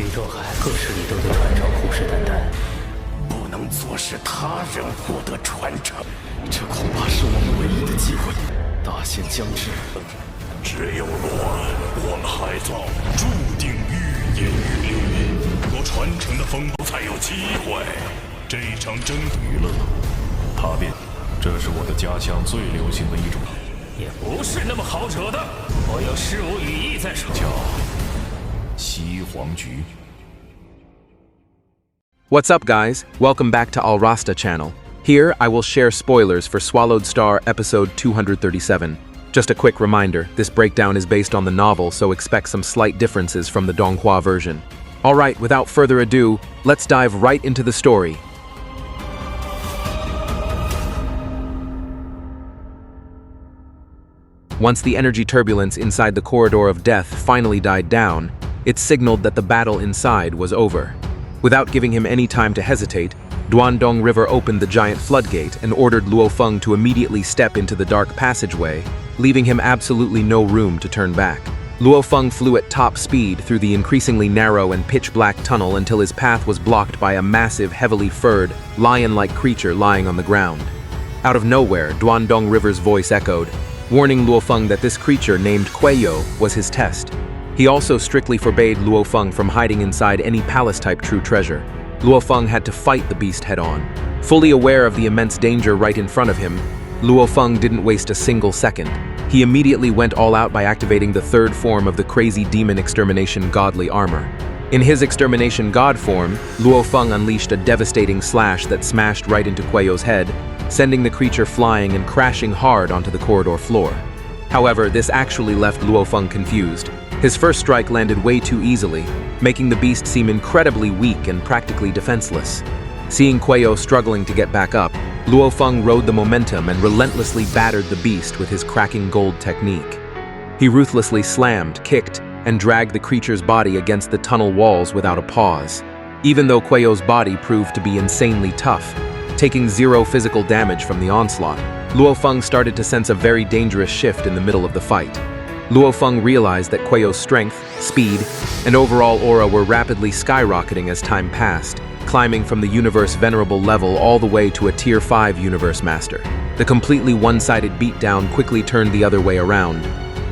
宇宙海各势力都对传承虎视眈眈，不能坐视他人获得传承，这恐怕是我们唯一的机会。大限将至，只有乱害造，注定愈演愈烈。若传承的风暴才有机会。这场争娱乐，踏遍，这是我的家乡最流行的一种。也不是那么好惹的。我有事无羽翼在手。叫西黄菊。 What's up, guys? Welcome back to Alrasta channel. Here, I will share spoilers for SwallowedStar episode 237. Just a quick reminder, this breakdown is based on the novel, so expect some slight differences from the Donghua version. Alright, without further ado, let's dive right into the story. Once the energy turbulence inside the corridor of death finally died down, it signaled that the battle inside was over. Without giving him any time to hesitate, Duandong River opened the giant floodgate and ordered Luofeng to immediately step into the dark passageway, leaving him absolutely no room to turn back. Luofeng flew at top speed through the increasingly narrow and pitch-black tunnel until his path was blocked by a massive, heavily furred, lion-like creature lying on the ground. Out of nowhere, Duandong River's voice echoed, warning Luofeng that this creature named Kueyo was his test. He also strictly forbade Luofeng from hiding inside any palace-type true treasure. Luofeng had to fight the beast head-on. Fully aware of the immense danger right in front of him, Luofeng didn't waste a single second. He immediately went all out by activating the third form of the crazy demon extermination godly armor. In his extermination god form, Luofeng unleashed a devastating slash that smashed right into Kueyo's head, sending the creature flying and crashing hard onto the corridor floor. However, this actually left Luofeng confused. His first strike landed way too easily, making the beast seem incredibly weak and practically defenseless. Seeing Kueyo struggling to get back up, Luofeng rode the momentum and relentlessly battered the beast with his cracking gold technique. He ruthlessly slammed, kicked, and dragged the creature's body against the tunnel walls without a pause. Even though Kueyo's body proved to be insanely tough, taking zero physical damage from the onslaught, Luofeng started to sense a very dangerous shift in the middle of the fight. Luofeng realized that Kueyo's strength, speed, and overall aura were rapidly skyrocketing as time passed, climbing from the universe venerable level all the way to a tier 5 universe master. The completely one-sided beatdown quickly turned the other way around.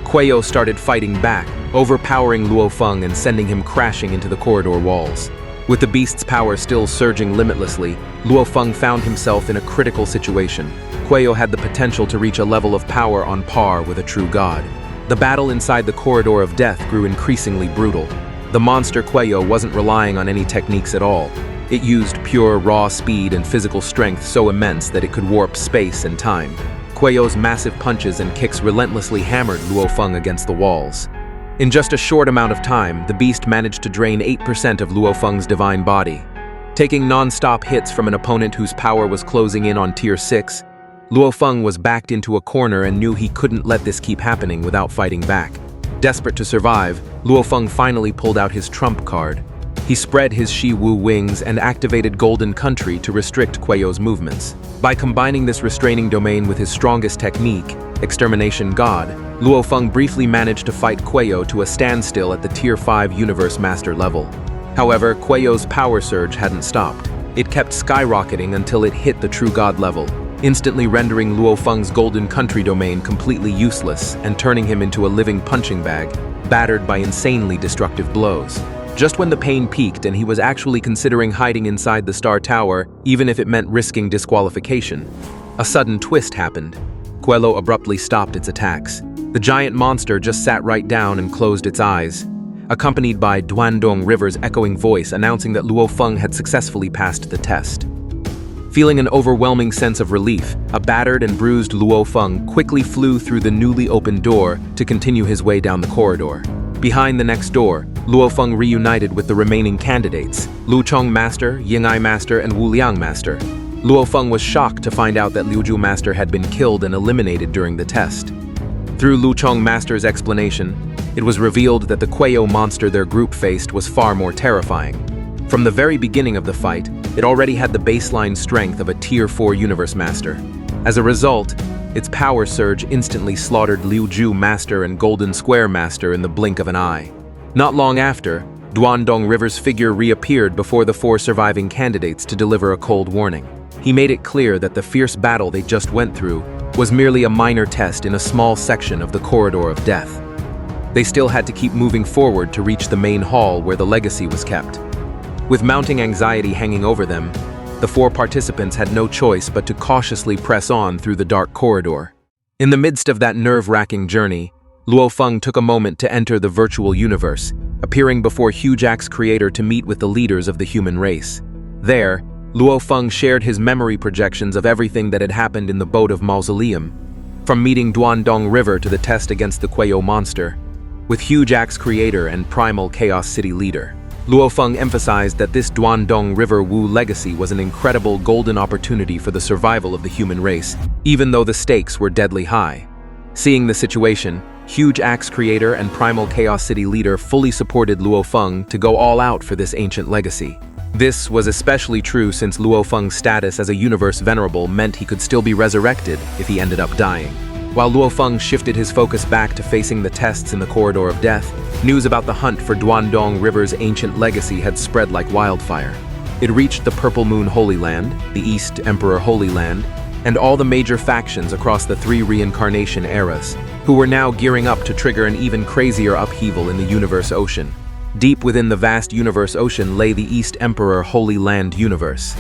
Kueyo started fighting back, overpowering Luofeng and sending him crashing into the corridor walls. With the beast's power still surging limitlessly, Luofeng found himself in a critical situation. Kueyo had the potential to reach a level of power on par with a true god. The battle inside the corridor of death grew increasingly brutal. The monster Kueyo wasn't relying on any techniques at all. It used pure raw speed and physical strength so immense that it could warp space and time. Kueyo's massive punches and kicks relentlessly hammered Luofeng against the walls. In just a short amount of time, the beast managed to drain 8% of Luofeng's divine body. Taking non-stop hits from an opponent whose power was closing in on tier 6, Luofeng was backed into a corner and knew he couldn't let this keep happening without fighting back. Desperate to survive, Luofeng finally pulled out his trump card. He spread his Shi-Wu wings and activated Golden Country to restrict Kueyo's movements. By combining this restraining domain with his strongest technique, Extermination God, Luofeng briefly managed to fight Kueyo to a standstill at the tier 5 universe master level. However, Kueyo's power surge hadn't stopped. It kept skyrocketing until it hit the true god level, instantly rendering Luofeng's Golden Country domain completely useless and turning him into a living punching bag, battered by insanely destructive blows. Just when the pain peaked and he was actually considering hiding inside the Star Tower, even if it meant risking disqualification, a sudden twist happened. Kueyo abruptly stopped its attacks. The giant monster just sat right down and closed its eyes, accompanied by Duandong River's echoing voice announcing that Luofeng had successfully passed the test. Feeling an overwhelming sense of relief, a battered and bruised Luofeng quickly flew through the newly opened door to continue his way down the corridor. Behind the next door, Luofeng reunited with the remaining candidates, Luchong Master, Ying'ai Master, and Wuliang Master. Luofeng was shocked to find out that Liuzhu Master had been killed and eliminated during the test. Through Luchong Master's explanation, it was revealed that the Kueyo monster their group faced was far more terrifying. From the very beginning of the fight, it already had the baseline strength of a tier 4 universe master. As a result, its power surge instantly slaughtered Liuzhu Master and Golden Square Master in the blink of an eye. Not long after, Duandong River's figure reappeared before the 4 surviving candidates to deliver a cold warning. He made it clear that the fierce battle they just went through was merely a minor test in a small section of the corridor of death. They still had to keep moving forward to reach the main hall where the legacy was kept. With mounting anxiety hanging over them, the 4 participants had no choice but to cautiously press on through the dark corridor. In the midst of that nerve-wracking journey, Luofeng took a moment to enter the virtual universe, appearing before Huge Axe Creator to meet with the leaders of the human race. There, Luofeng shared his memory projections of everything that had happened in the boat of Mausoleum, from meeting Duandong River to the test against the Quayo monster. With Huge Axe Creator and Primal Chaos City leader, Luofeng emphasized that this Duandong River Wu legacy was an incredible golden opportunity for the survival of the human race, even though the stakes were deadly high. Seeing the situation, Huge Axe Creator and Primal Chaos City leader fully supported Luofeng to go all out for this ancient legacy. This was especially true since Luofeng's status as a universe venerable meant he could still be resurrected if he ended up dying. While Luofeng shifted his focus back to facing the tests in the corridor of death, news about the hunt for Duandong River's ancient legacy had spread like wildfire. It reached the Purple Moon Holy Land, the East Emperor Holy Land, and all the major factions across the 3 reincarnation eras, who were now gearing up to trigger an even crazier upheaval in the universe ocean. Deep within the vast universe ocean lay the East Emperor Holy Land universe.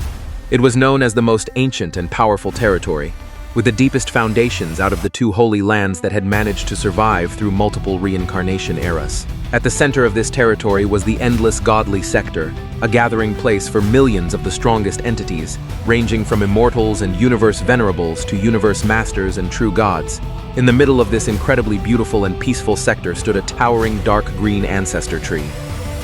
It was known as the most ancient and powerful territory, with the deepest foundations out of the 2 holy lands that had managed to survive through multiple reincarnation eras. At the center of this territory was the Endless Godly Sector, a gathering place for millions of the strongest entities, ranging from immortals and universe venerables to universe masters and true gods. In the middle of this incredibly beautiful and peaceful sector stood a towering dark green ancestor tree.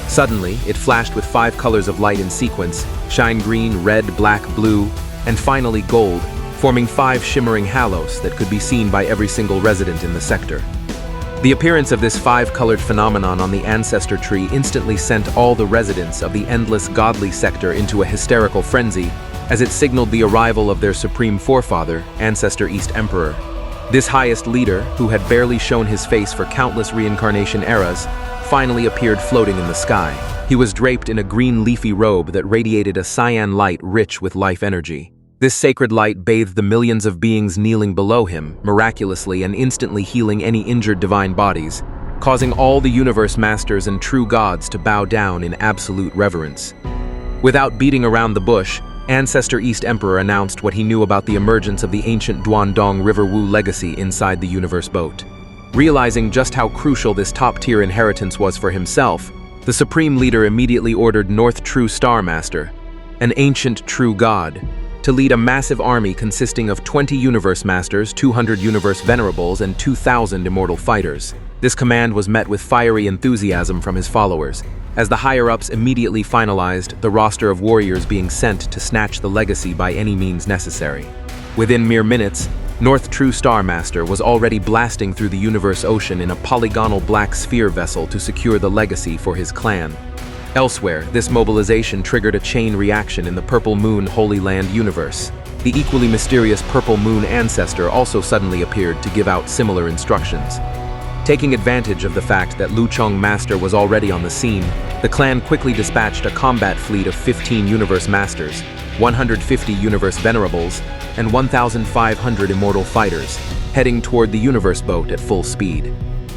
Suddenly, it flashed with 5 colors of light in sequence: shine green, red, black, blue, and finally gold, forming 5 shimmering halos that could be seen by every single resident in the sector. The appearance of this 5-colored phenomenon on the ancestor tree instantly sent all the residents of the Endless Godly Sector into a hysterical frenzy, as it signaled the arrival of their supreme forefather, Ancestor East Emperor. This highest leader, who had barely shown his face for countless reincarnation eras, finally appeared floating in the sky. He was draped in a green leafy robe that radiated a cyan light rich with life energy. This sacred light bathed the millions of beings kneeling below him, miraculously and instantly healing any injured divine bodies, causing all the universe masters and true gods to bow down in absolute reverence. Without beating around the bush, Ancestor East Emperor announced what he knew about the emergence of the ancient Duandong River Wu legacy inside the universe boat. Realizing just how crucial this top-tier inheritance was for himself, the Supreme Leader immediately ordered North True Star Master, an ancient true god, to lead a massive army consisting of 20 Universe Masters, 200 Universe Venerables, and 2,000 Immortal Fighters. This command was met with fiery enthusiasm from his followers, as the higher-ups immediately finalized the roster of warriors being sent to snatch the legacy by any means necessary. Within mere minutes, North True Star Master was already blasting through the universe ocean in a polygonal black sphere vessel to secure the legacy for his clan. Elsewhere, this mobilization triggered a chain reaction in the Purple Moon Holy Land universe. The equally mysterious Purple Moon ancestor also suddenly appeared to give out similar instructions. Taking advantage of the fact that Luchong Master was already on the scene, the clan quickly dispatched a combat fleet of 15 Universe Masters, 150 Universe Venerables, and 1,500 Immortal Fighters, heading toward the Universe boat at full speed.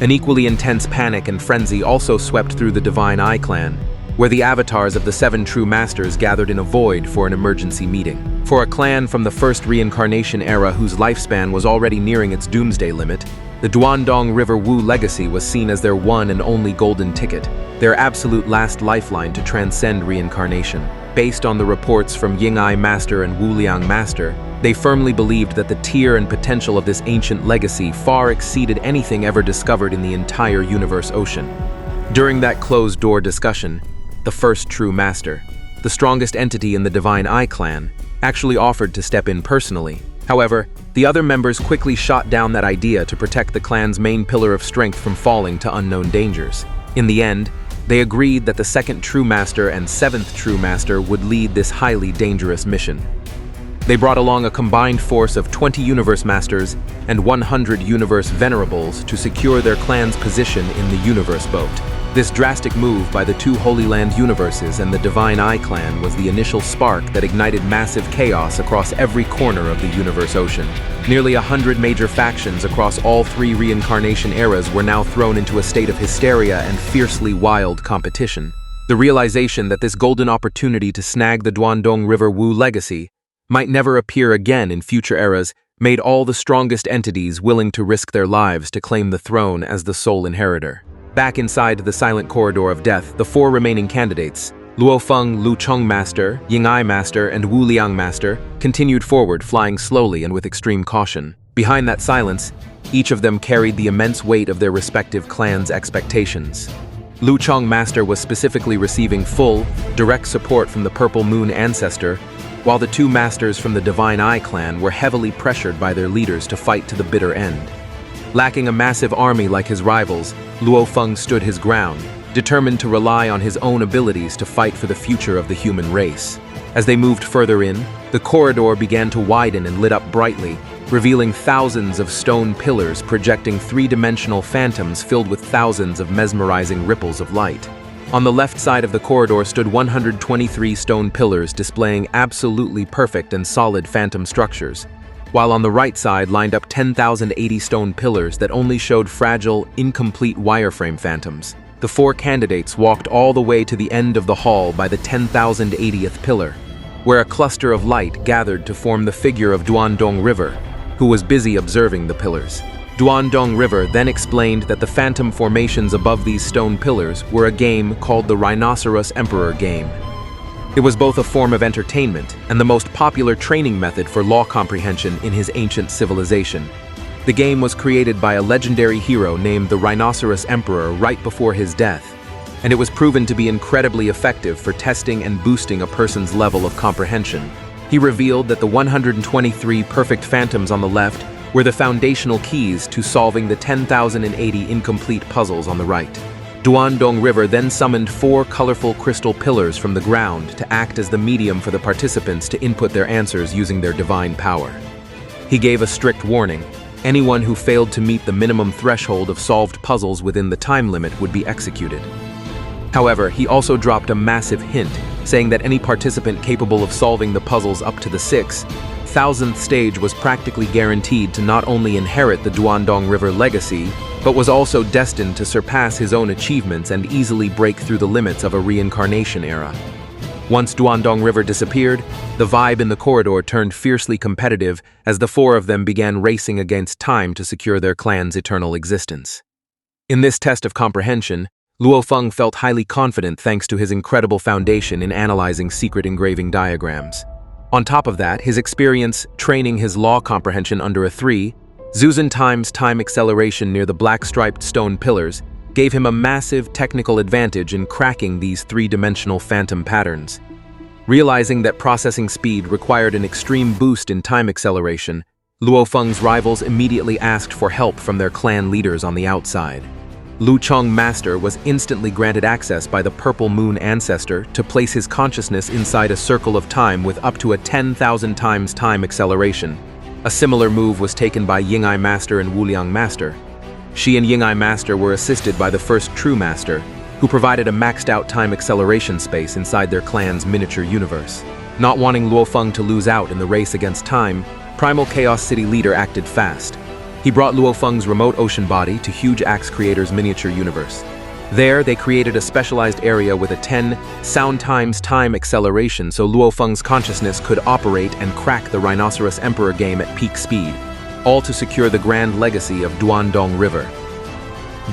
An equally intense panic and frenzy also swept through the Divine Eye clan, where the avatars of the 7 true masters gathered in a void for an emergency meeting. For a clan from the first reincarnation era whose lifespan was already nearing its doomsday limit, the Duandong River Wu legacy was seen as their one and only golden ticket, their absolute last lifeline to transcend reincarnation. Based on the reports from Ying-Ai Master and Wuliang Master, they firmly believed that the tier and potential of this ancient legacy far exceeded anything ever discovered in the entire universe ocean. During that closed-door discussion, the first true master, the strongest entity in the Divine Eye clan, actually offered to step in personally. However, the other members quickly shot down that idea to protect the clan's main pillar of strength from falling to unknown dangers. In the end, they agreed that the second true master and 7th true master would lead this highly dangerous mission. They brought along a combined force of 20 Universe Masters and 100 Universe Venerables to secure their clan's position in the Universe boat. This drastic move by the two Holy Land universes and the Divine Eye clan was the initial spark that ignited massive chaos across every corner of the universe ocean. Nearly 100 major factions across all three reincarnation eras were now thrown into a state of hysteria and fiercely wild competition. The realization that this golden opportunity to snag the Duandong River Wu legacy might never appear again in future eras made all the strongest entities willing to risk their lives to claim the throne as the sole inheritor. Back inside the silent corridor of death, the four remaining candidates, Luofeng, Lu Cheng Master, Ying'ai Master, and Wu Liang Master, continued forward, flying slowly and with extreme caution. Behind that silence, each of them carried the immense weight of their respective clans' expectations. Lu Cheng Master was specifically receiving full, direct support from the Purple Moon Ancestor, while the two masters from the Divine Eye clan were heavily pressured by their leaders to fight to the bitter end. Lacking a massive army like his rivals, Luofeng stood his ground, determined to rely on his own abilities to fight for the future of the human race. As they moved further in, the corridor began to widen and lit up brightly, revealing thousands of stone pillars projecting three-dimensional phantoms filled with thousands of mesmerizing ripples of light. On the left side of the corridor stood 123 stone pillars displaying absolutely perfect and solid phantom structures, while on the right side lined up 10,080 stone pillars that only showed fragile, incomplete wireframe phantoms. The four candidates walked all the way to the end of the hall by the 10,080th pillar, where a cluster of light gathered to form the figure of Duandong River, who was busy observing the pillars. Duandong River then explained that the phantom formations above these stone pillars were a game called the Rhinoceros Emperor game. It was both a form of entertainment and the most popular training method for law comprehension in his ancient civilization. The game was created by a legendary hero named the Rhinoceros Emperor right before his death, and it was proven to be incredibly effective for testing and boosting a person's level of comprehension. He revealed that the 123 perfect phantoms on the left were the foundational keys to solving the 10,080 incomplete puzzles on the right. Duandong River then summoned 4 colorful crystal pillars from the ground to act as the medium for the participants to input their answers using their divine power. He gave a strict warning: anyone who failed to meet the minimum threshold of solved puzzles within the time limit would be executed. However, he also dropped a massive hint, saying that any participant capable of solving the puzzles up to the 6,000th stage was practically guaranteed to not only inherit the Duandong River legacy, but was also destined to surpass his own achievements and easily break through the limits of a reincarnation era. Once Duandong River disappeared, the vibe in the corridor turned fiercely competitive as the four of them began racing against time to secure their clan's eternal existence. In this test of comprehension, Luofeng felt highly confident thanks to his incredible foundation in analyzing secret engraving diagrams. On top of that, his experience training his law comprehension under a 3,000 times time acceleration near the black-striped stone pillars gave him a massive technical advantage in cracking these three-dimensional phantom patterns. Realizing that processing speed required an extreme boost in time acceleration, Luofeng's rivals immediately asked for help from their clan leaders on the outside. Lu Cheng Master was instantly granted access by the Purple Moon Ancestor to place his consciousness inside a circle of time with up to a 10,000 times time acceleration. A similar move was taken by Ying'ai Master and Wu Liang Master. She and Ying'ai Master were assisted by the first True Master, who provided a maxed-out time acceleration space inside their clan's miniature universe. Not wanting Luofeng to lose out in the race against time, Primal Chaos City leader acted fast. He brought Luofeng's remote ocean body to Huge Axe Creator's miniature universe. There, they created a specialized area with a 10 sound times time acceleration so Luofeng's consciousness could operate and crack the Rhinoceros Emperor game at peak speed, all to secure the grand legacy of Duandong River.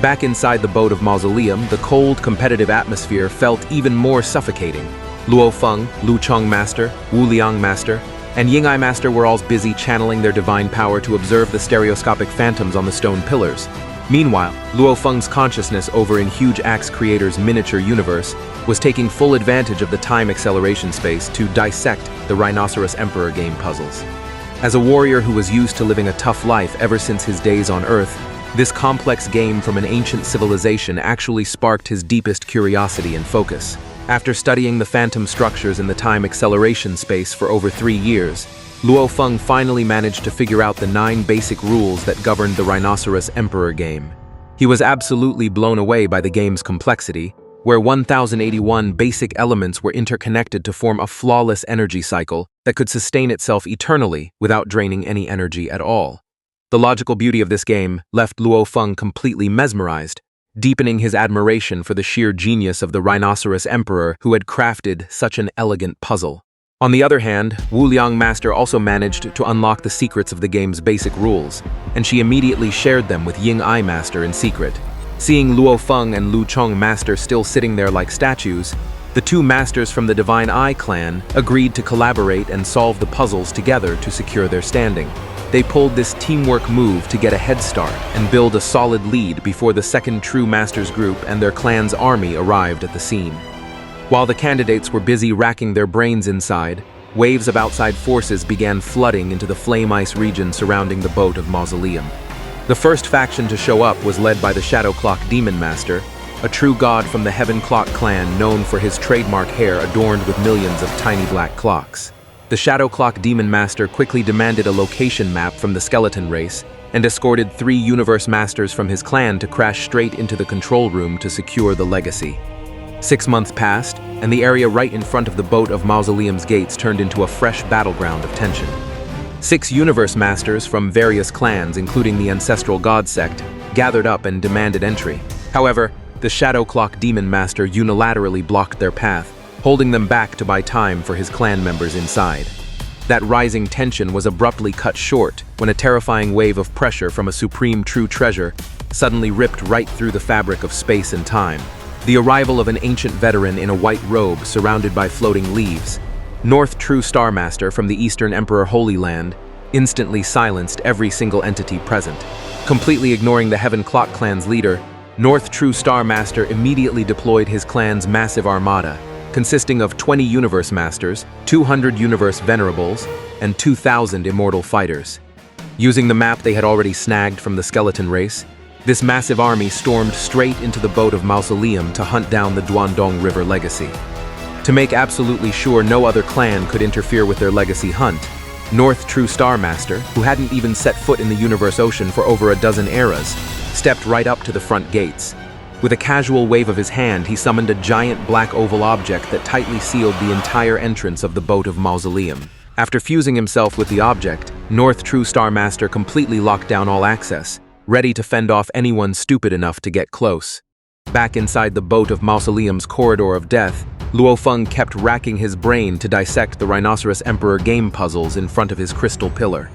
Back inside the boat of Mausoleum, the cold, competitive atmosphere felt even more suffocating. Luofeng, Lu Cheng Master, Wu Liang Master, and Ying'ai Master were all busy channeling their divine power to observe the stereoscopic phantoms on the stone pillars. Meanwhile, Luofeng's consciousness over in Huge Axe Creator's miniature universe was taking full advantage of the time acceleration space to dissect the Rhinoceros Emperor game puzzles. As a warrior who was used to living a tough life ever since his days on Earth, this complex game from an ancient civilization actually sparked his deepest curiosity and focus. After studying the phantom structures in the time acceleration space for over 3 years, Luofeng finally managed to figure out the 9 basic rules that governed the Rhinoceros Emperor game. He was absolutely blown away by the game's complexity, where 1081 basic elements were interconnected to form a flawless energy cycle that could sustain itself eternally without draining any energy at all. The logical beauty of this game left Luofeng completely mesmerized, deepening his admiration for the sheer genius of the Rhinoceros Emperor who had crafted such an elegant puzzle. On the other hand, Wu Liang Master also managed to unlock the secrets of the game's basic rules, and she immediately shared them with Ying Ai Master in secret. Seeing Luofeng and Lu Chong Master still sitting there like statues, the two masters from the Divine Eye clan agreed to collaborate and solve the puzzles together to secure their standing. They pulled this teamwork move to get a head start and build a solid lead before the second True Masters group and their clan's army arrived at the scene. While the candidates were busy racking their brains inside, waves of outside forces began flooding into the flame ice region surrounding the boat of Mausoleum. The first faction to show up was led by the Shadow Clock Demon Master, a true god from the Heaven Clock clan known for his trademark hair adorned with millions of tiny black clocks. The Shadow Clock Demon Master quickly demanded a location map from the skeleton race and escorted 3 Universe Masters from his clan to crash straight into the control room to secure the legacy. 6 months passed, and the area right in front of the boat of Mausoleum's gates turned into a fresh battleground of tension. 6 Universe Masters from various clans, including the Ancestral God Sect, gathered up and demanded entry. However, the Shadow Clock Demon Master unilaterally blocked their path, holding them back to buy time for his clan members inside. That rising tension was abruptly cut short when a terrifying wave of pressure from a supreme true treasure suddenly ripped right through the fabric of space and time. The arrival of an ancient veteran in a white robe surrounded by floating leaves, North True Star Master from the Eastern Emperor Holy Land, instantly silenced every single entity present. Completely ignoring the Heaven Clock clan's leader, North True Star Master immediately deployed his clan's massive armada, consisting of 20 Universe Masters, 200 Universe Venerables, and 2,000 Immortal Fighters. Using the map they had already snagged from the skeleton race, this massive army stormed straight into the boat of Mausoleum to hunt down the Duandong River legacy. To make absolutely sure no other clan could interfere with their legacy hunt, North True Star Master, who hadn't even set foot in the Universe Ocean for over a dozen eras, stepped right up to the front gates. With a casual wave of his hand, he summoned a giant black oval object that tightly sealed the entire entrance of the boat of Mausoleum. After fusing himself with the object, North True Star Master completely locked down all access, ready to fend off anyone stupid enough to get close. Back inside the boat of Mausoleum's corridor of death, Luofeng kept racking his brain to dissect the Rhinoceros Emperor game puzzles in front of his crystal pillar.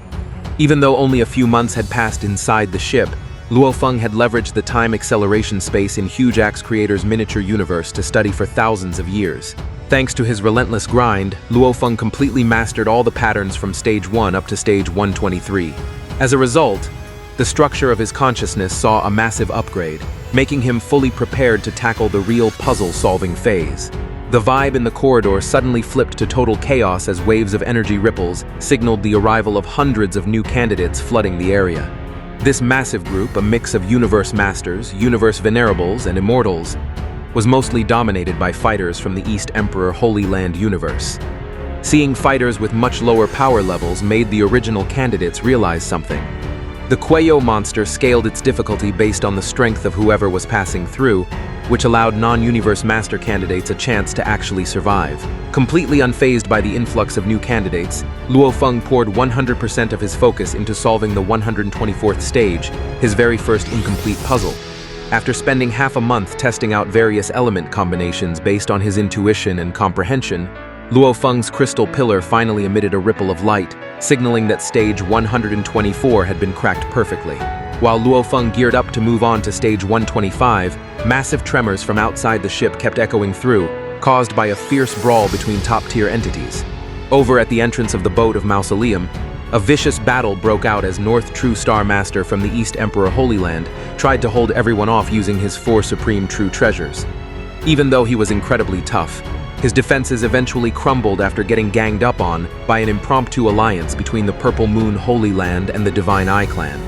Even though only a few months had passed inside the ship, Luofeng had leveraged the time acceleration space in Huge Axe Creator's miniature universe to study for thousands of years. Thanks to his relentless grind, Luofeng completely mastered all the patterns from Stage 1 up to Stage 123. As a result, the structure of his consciousness saw a massive upgrade, making him fully prepared to tackle the real puzzle-solving phase. The vibe in the corridor suddenly flipped to total chaos as waves of energy ripples signaled the arrival of hundreds of new candidates flooding the area. This massive group, a mix of Universe Masters, Universe Venerables, and Immortals, was mostly dominated by fighters from the East Emperor Holy Land universe. Seeing fighters with much lower power levels made the original candidates realize something. The Quayo monster scaled its difficulty based on the strength of whoever was passing through, which allowed non-Universe Master candidates a chance to actually survive. Completely unfazed by the influx of new candidates, Luofeng poured 100% of his focus into solving the 124th stage, his very first incomplete puzzle. After spending half a month testing out various element combinations based on his intuition and comprehension, Luofeng's crystal pillar finally emitted a ripple of light, signaling that stage 124 had been cracked perfectly. While Luofeng geared up to move on to stage 125, massive tremors from outside the ship kept echoing through, caused by a fierce brawl between top-tier entities. Over at the entrance of the boat of Mausoleum, a vicious battle broke out as North True Star Master from the East Emperor Holy Land tried to hold everyone off using his 4 supreme true treasures. Even though he was incredibly tough, his defenses eventually crumbled after getting ganged up on by an impromptu alliance between the Purple Moon Holy Land and the Divine Eye clan.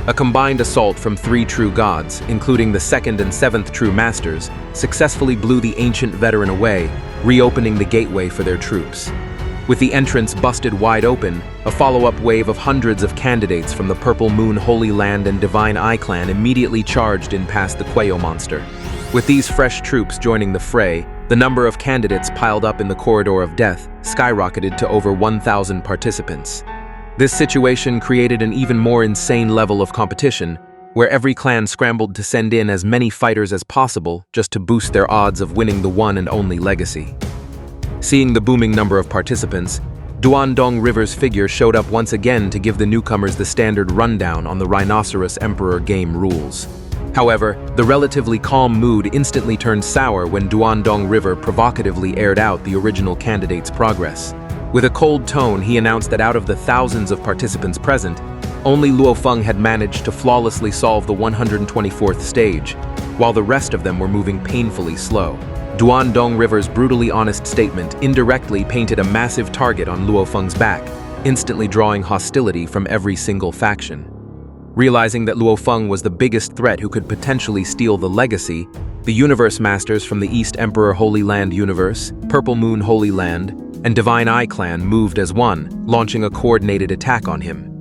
A combined assault from 3 true gods, including the 2nd and 7th true masters, successfully blew the ancient veteran away, reopening the gateway for their troops. With the entrance busted wide open, a follow-up wave of hundreds of candidates from the Purple Moon Holy Land and Divine Eye clan immediately charged in past the Quayo monster. With these fresh troops joining the fray, the number of candidates piled up in the Corridor of Death skyrocketed to over 1,000 participants. This situation created an even more insane level of competition, where every clan scrambled to send in as many fighters as possible just to boost their odds of winning the one and only legacy. Seeing the booming number of participants, Duandong River's figure showed up once again to give the newcomers the standard rundown on the Rhinoceros Emperor game rules. However, the relatively calm mood instantly turned sour when Duandong River provocatively aired out the original candidate's progress. With a cold tone, he announced that out of the thousands of participants present, only Luofeng had managed to flawlessly solve the 124th stage, while the rest of them were moving painfully slow. Duandong River's brutally honest statement indirectly painted a massive target on Luofeng's back, instantly drawing hostility from every single faction. Realizing that Luofeng was the biggest threat who could potentially steal the legacy, the Universe Masters from the East Emperor Holy Land Universe, Purple Moon Holy Land, and Divine Eye Clan moved as one, launching a coordinated attack on him.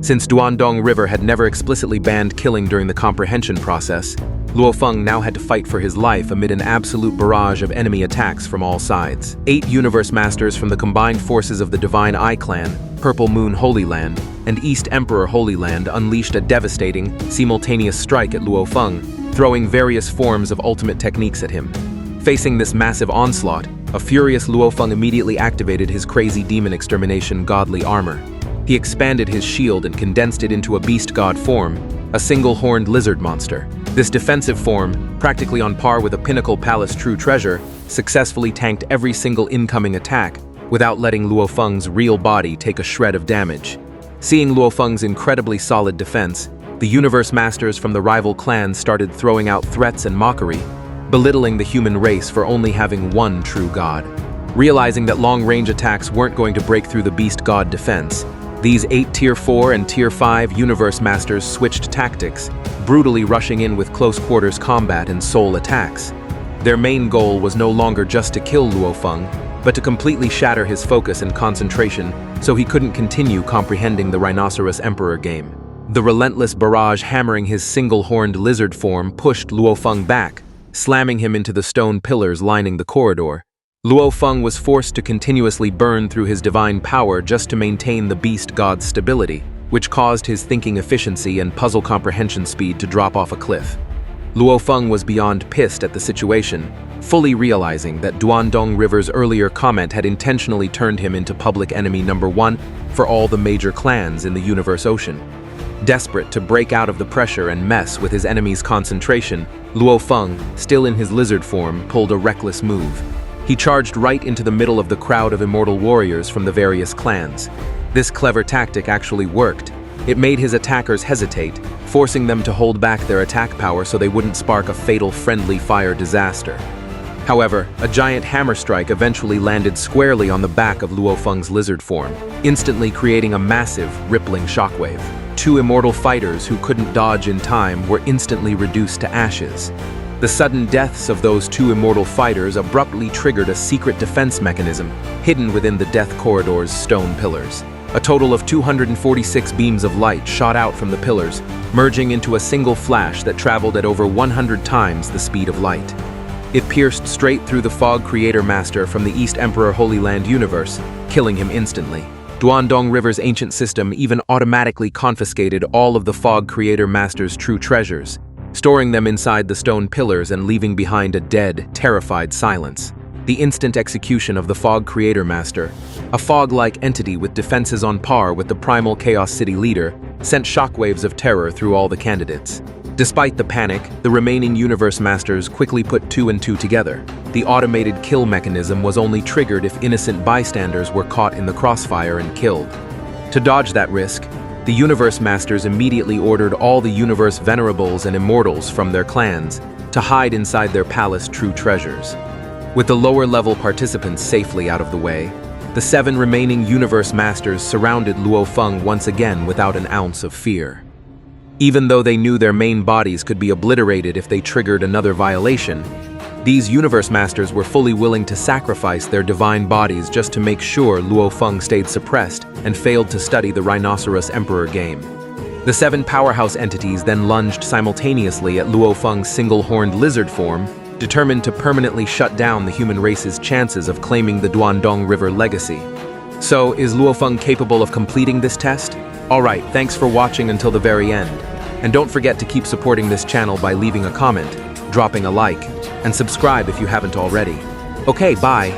Since Duandong River had never explicitly banned killing during the comprehension process, Luofeng now had to fight for his life amid an absolute barrage of enemy attacks from all sides. 8 Universe Masters from the combined forces of the Divine Eye Clan, Purple Moon Holy Land, and East Emperor Holy Land unleashed a devastating, simultaneous strike at Luofeng, throwing various forms of ultimate techniques at him. Facing this massive onslaught, a furious Luofeng immediately activated his crazy demon extermination godly armor. He expanded his shield and condensed it into a beast god form, a single-horned lizard monster. This defensive form, practically on par with a Pinnacle Palace true treasure, successfully tanked every single incoming attack without letting Luofeng's real body take a shred of damage. Seeing Luofeng's incredibly solid defense, the Universe Masters from the rival clans started throwing out threats and mockery, belittling the human race for only having one true god. Realizing that long-range attacks weren't going to break through the beast god defense, these 8 Tier 4 and Tier 5 Universe Masters switched tactics, brutally rushing in with close-quarters combat and soul attacks. Their main goal was no longer just to kill Luofeng, but to completely shatter his focus and concentration so he couldn't continue comprehending the Rhinoceros Emperor game. The relentless barrage hammering his single-horned lizard form pushed Luofeng back, slamming him into the stone pillars lining the corridor. Luofeng was forced to continuously burn through his divine power just to maintain the beast god's stability, which caused his thinking efficiency and puzzle comprehension speed to drop off a cliff. Luofeng was beyond pissed at the situation, fully realizing that Duandong River's earlier comment had intentionally turned him into public enemy number 1 for all the major clans in the Universe Ocean. Desperate to break out of the pressure and mess with his enemy's concentration, Luofeng, still in his lizard form, pulled a reckless move. He charged right into the middle of the crowd of immortal warriors from the various clans. This clever tactic actually worked. It made his attackers hesitate, forcing them to hold back their attack power so they wouldn't spark a fatal friendly fire disaster. However, a giant hammer strike eventually landed squarely on the back of Luofeng's lizard form, instantly creating a massive, rippling shockwave. 2 immortal fighters who couldn't dodge in time were instantly reduced to ashes. The sudden deaths of those 2 immortal fighters abruptly triggered a secret defense mechanism hidden within the Death Corridor's stone pillars. A total of 246 beams of light shot out from the pillars, merging into a single flash that traveled at over 100 times the speed of light. It pierced straight through the Fog Creator Master from the East Emperor Holy Land universe, killing him instantly. Duandong River's ancient system even automatically confiscated all of the Fog Creator Master's true treasures, storing them inside the stone pillars and leaving behind a dead, terrified silence. The instant execution of the Fog Creator Master, a fog-like entity with defenses on par with the primal Chaos City leader, sent shockwaves of terror through all the candidates. Despite the panic, the remaining Universe Masters quickly put 2 and 2 together. The automated kill mechanism was only triggered if innocent bystanders were caught in the crossfire and killed. To dodge that risk, the Universe Masters immediately ordered all the Universe Venerables and Immortals from their clans to hide inside their palace true treasures. With the lower-level participants safely out of the way, the 7 remaining Universe Masters surrounded Luofeng once again without an ounce of fear. Even though they knew their main bodies could be obliterated if they triggered another violation, These universe masters were fully willing to sacrifice their divine bodies just to make sure Luofeng stayed suppressed and failed to study the Rhinoceros Emperor game. The 7 powerhouse entities then lunged simultaneously at Luofeng's single-horned lizard form, determined to permanently shut down the human race's chances of claiming the Duandong River legacy. So, is Luofeng capable of completing this test? Alright, thanks for watching until the very end. And don't forget to keep supporting this channel by leaving a comment, dropping a like, and subscribe if you haven't already. Okay, bye!